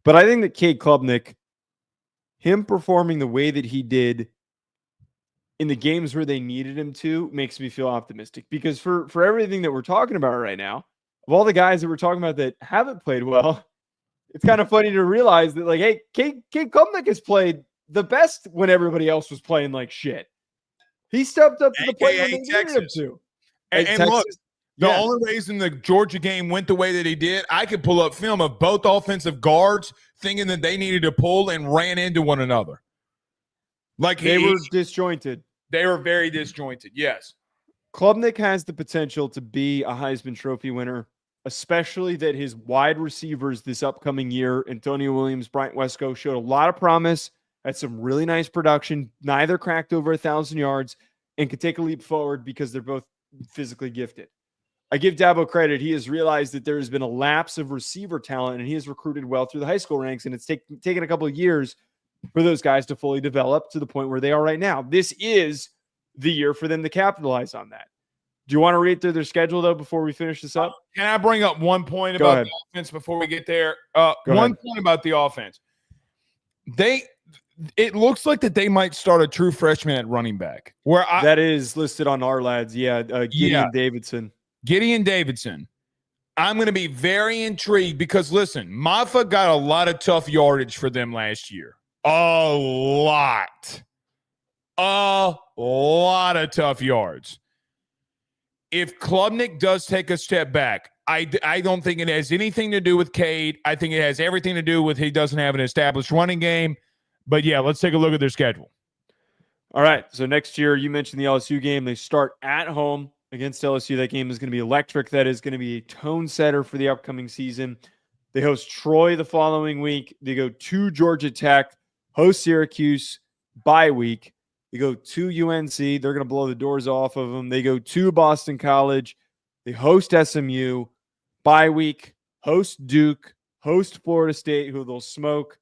But I think that Cade Klubnik, him performing the way that he did in the games where they needed him to, makes me feel optimistic. Because for everything that we're talking about right now, of all the guys that we're talking about that haven't played well, it's kind of funny to realize that, like, hey, Cade Klubnik has played the best when everybody else was playing like shit. He stepped up to the plate when they needed him to. And look, the only reason the Georgia game went the way that he did, I could pull up film of both offensive guards thinking that they needed to pull and ran into one another. Like they were disjointed. They were very disjointed, yes. Klubnik has the potential to be a Heisman Trophy winner, especially that his wide receivers this upcoming year, Antonio Williams, Bryant Wesco, showed a lot of promise, had some really nice production, neither cracked over 1,000 yards, and could take a leap forward because they're both physically gifted. I give Dabo credit. He has realized that there has been a lapse of receiver talent, and he has recruited well through the high school ranks, and it's taken a couple of years for those guys to fully develop to the point where they are right now. This is the year for them to capitalize on that. Do you want to read through their schedule, though, before we finish this up? Can I bring up one point about the offense before we get there? Point about the offense. It looks like that they might start a true freshman at running back. That is listed on our lads. Yeah, Gideon Davidson. Gideon Davidson. I'm going to be very intrigued because, listen, Maiava got a lot of tough yardage for them last year. A lot of tough yards. If Klubnik does take a step back, I don't think it has anything to do with Cade. I think it has everything to do with he doesn't have an established running game. But, yeah, let's take a look at their schedule. All right, so next year you mentioned the LSU game. They start at home against LSU. That game is going to be electric. That is going to be a tone setter for the upcoming season. They host Troy the following week. They go to Georgia Tech, host Syracuse, bye week. They go to UNC. They're going to blow the doors off of them. They go to Boston College. They host SMU, bye week, host Duke, host Florida State, who they'll smoke,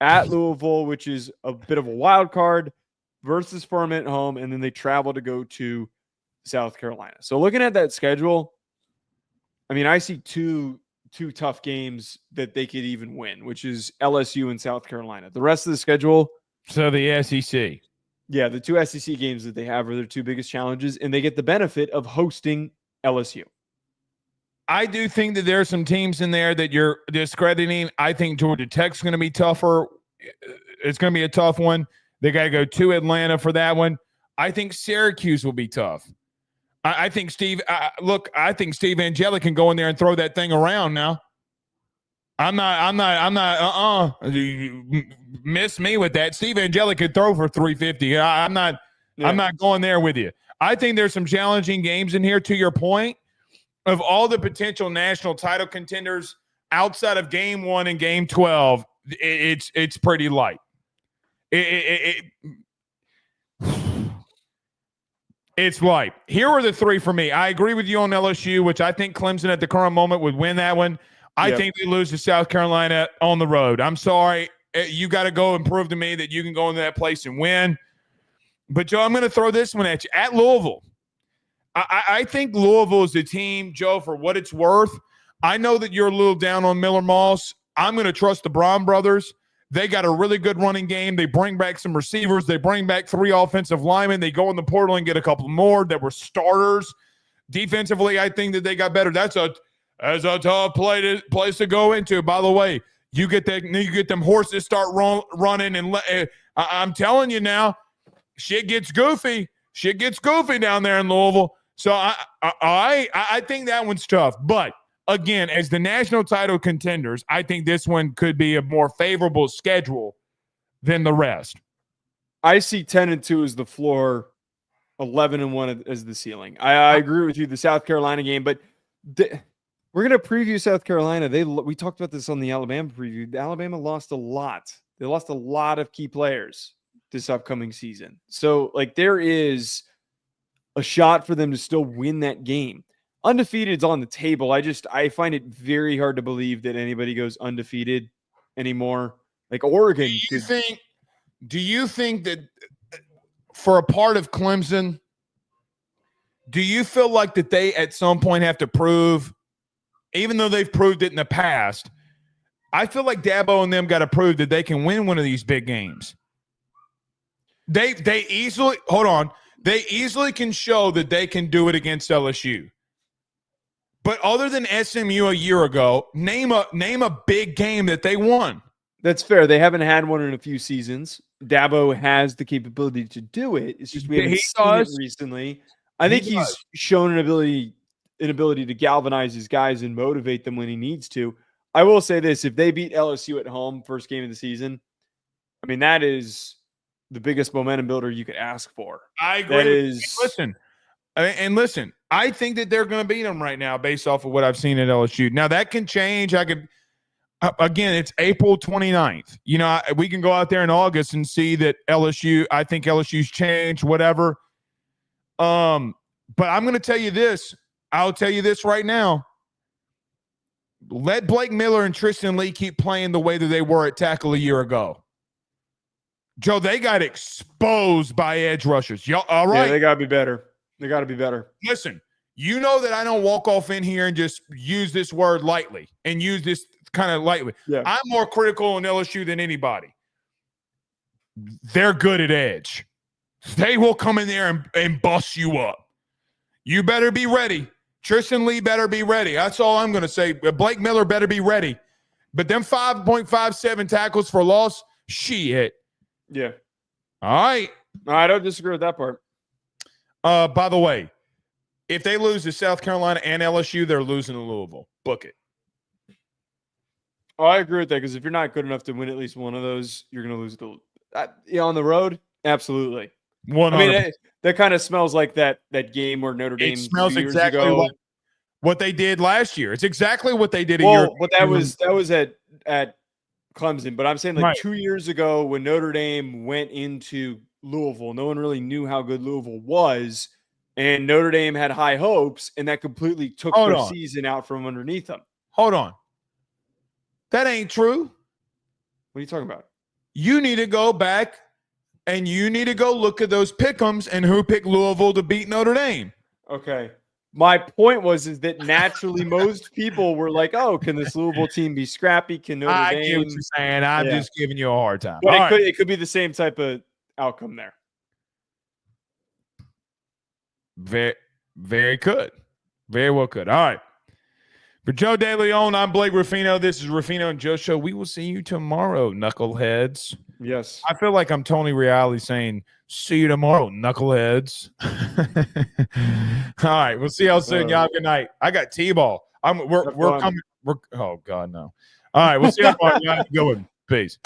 at Louisville, which is a bit of a wild card, versus Furman at home, and then they travel to go to South Carolina. So looking at that schedule, I mean, I see two tough games that they could even win, which is LSU and South Carolina. The rest of the schedule. So the SEC. Yeah, the two SEC games that they have are their two biggest challenges, and they get the benefit of hosting LSU. I do think that there are some teams in there that you're discrediting. I think Georgia Tech's going to be tougher. It's going to be a tough one. They got to go to Atlanta for that one. I think Syracuse will be tough. I think Steve Angeli can go in there and throw that thing around now. I'm not, miss me with that. Steve Angeli could throw for 350. I'm not going there with you. I think there's some challenging games in here, to your point, of all the potential national title contenders outside of game 1 and game 12. It's pretty light. It's light. Here are the three for me. I agree with you on LSU, which I think Clemson at the current moment would win that one. I think they lose to South Carolina on the road. I'm sorry. You got to go and prove to me that you can go into that place and win. But, Joe, I'm going to throw this one at you. At Louisville, I think Louisville is the team, Joe, for what it's worth. I know that you're a little down on Miller Moss. I'm going to trust the Braun brothers. They got a really good running game. They bring back some receivers. They bring back 3 offensive linemen. They go in the portal and get a couple more that were starters. Defensively, I think that they got better. That's a tough place to go into. By the way, you get them horses start running, and I'm telling you now, shit gets goofy. Shit gets goofy down there in Louisville. So I think that one's tough. But again, as the national title contenders, I think this one could be a more favorable schedule than the rest. I see 10-2 as the floor, 11-1 as the ceiling. I agree with you, the South Carolina game, but we're going to preview South Carolina. We talked about this on the Alabama preview. Alabama lost a lot. They lost a lot of key players this upcoming season. So, like, there is a shot for them to still win that game. Undefeated is on the table. I find it very hard to believe that anybody goes undefeated anymore. Like Oregon. Do you think that for a part of Clemson, do you feel like that they at some point have to prove, even though they've proved it in the past, I feel like Dabo and them got to prove that they can win one of these big games. They easily can show that they can do it against LSU. But other than SMU a year ago, name a big game that they won. That's fair. They haven't had one in a few seasons. Dabo has the capability to do it. It's just we haven't seen it recently. I think he's shown an ability to galvanize his guys and motivate them when he needs to. I will say this: if they beat LSU at home, first game of the season, I mean, that is the biggest momentum builder you could ask for. I agree. Listen, I think that they're going to beat them right now based off of what I've seen at LSU. Now, that can change. Again, it's April 29th. You know, we can go out there in August and see that I think LSU's changed, whatever. But I'm going to tell you this. I'll tell you this right now. Let Blake Miller and Tristan Lee keep playing the way that they were at tackle a year ago. Joe, they got exposed by edge rushers. Y'all, all right? Yeah, they got to be better. Listen, you know that I don't walk off in here and just use this word lightly and use this kind of lightly. Yeah. I'm more critical on LSU than anybody. They're good at edge. They will come in there and bust you up. You better be ready. Tristan Lee better be ready. That's all I'm going to say. Blake Miller better be ready. But them 5.57 tackles for loss, shit. Yeah. All right. I don't disagree with that part. By the way, if they lose to South Carolina and LSU, they're losing to Louisville. Book it. Oh, I agree with that because if you're not good enough to win at least one of those, you're going to lose on the road. Absolutely. 100%. I mean, that kind of smells like that game where Notre Dame. It smells exactly ago. like what they did last year. It's exactly what they did a year ago. But that was at Clemson. But I'm saying right. 2 years ago when Notre Dame went into Louisville, no one really knew how good Louisville was, and Notre Dame had high hopes, and that completely took their season out from underneath them. Hold on. That ain't true. What are you talking about? You need to go back and you need to go look at those pick'ems and who picked Louisville to beat Notre Dame. Okay. My point is that naturally most people were like, oh, can this Louisville team be scrappy? Can Notre Dame? I get what you're saying. I'm just giving you a hard time. But it could be the same type of outcome there. Very, very good. Very well could. All right. For Joe DeLeone, I'm Blake Ruffino. This is Ruffino and Joe Show. We will see you tomorrow, knuckleheads. Yes. I feel like I'm Tony Reale saying, see you tomorrow, knuckleheads. All right. We'll see y'all soon. Y'all have a good night. I got T-ball. We're coming. Oh, God, no. All right. We'll see y'all tomorrow. Y'all have a good one. Peace.